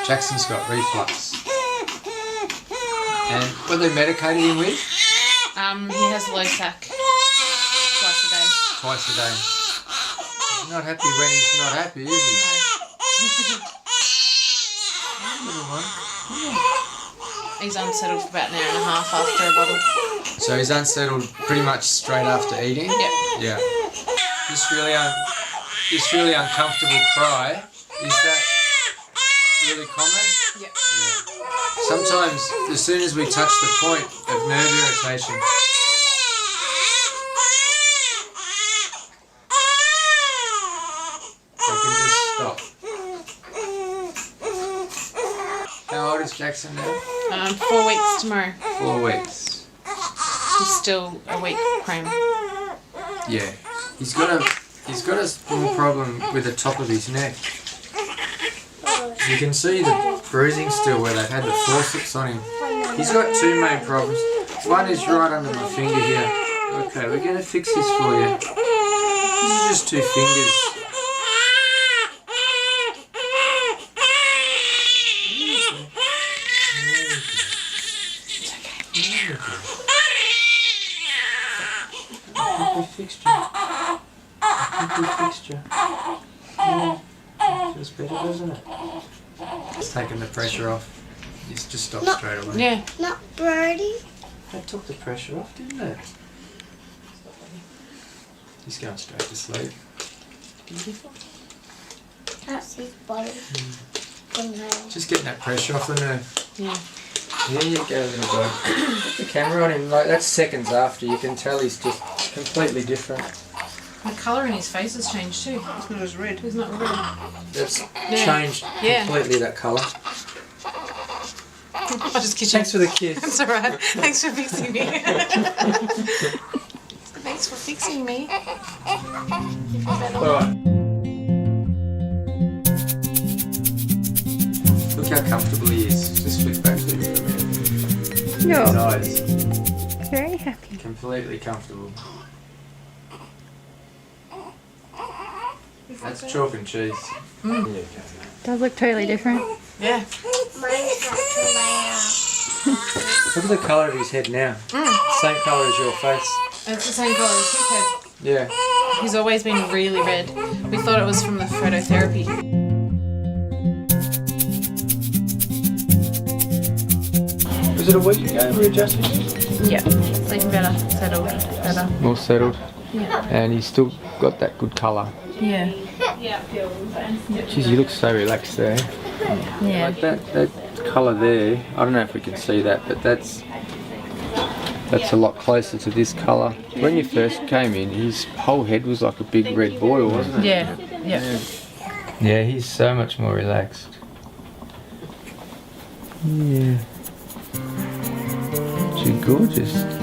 Jackson's got reflux. And what they medicated him with? He has Losac twice Twice a day. He's not happy when he's not happy, is he? a day. Little one. He's unsettled for about an hour and a half after a bottle. So he's unsettled pretty much straight after eating? Yep. Yeah. This really uncomfortable cry, is that really common? Yep. Yeah. Sometimes, as soon as we touch the point of nerve irritation, they can just stop. How old is Jackson now? 4 weeks tomorrow. 4 weeks. He's still a week prem. Yeah. He's got a small problem with the top of his neck. You can see the bruising still where they've had the forceps on him. He's got two main problems. One is right under my finger here. Okay, we're going to fix this for you. These are just 2 fingers. I think we fixed you. Yeah. Feels better, doesn't it? It's taken the pressure off. It's just stopped straight away. Yeah. Not birdie. That took the pressure off, didn't it? He's going straight to sleep. Beautiful. That's his body. Just getting that pressure off the nerve. Yeah. There you go, little boy. Put the camera on him, like that's seconds after. You can tell he's just completely different. The colour in his face has changed too. It's not as red. He's not red. That's changed completely, that colour. I'll just kiss you. Thanks for the kiss. It's alright. Thanks for fixing me. Thanks for fixing me. Alright. Look how comfortable he is. Just flick back to him for a minute. No. His eyes. Very happy. Completely comfortable. That's chalk and cheese. Yeah, Does look totally different. Yeah. look at the colour of his head now. Same colour as your face. It's the same colour as his head. Yeah. He's always been really red. We thought it was from the phototherapy. Was it a week ago we adjusted him? Yeah. Sleeping better. Settled better. More settled. Yeah. And he's still got that good colour. Yeah. Jeez, you look so relaxed there. Yeah. Like that colour there, I don't know if we can see that, but that's a lot closer to this colour. When you first came in, his whole head was like a big red boil, wasn't it? Yeah. Yeah. Yeah, he's so much more relaxed. Yeah. She's gorgeous.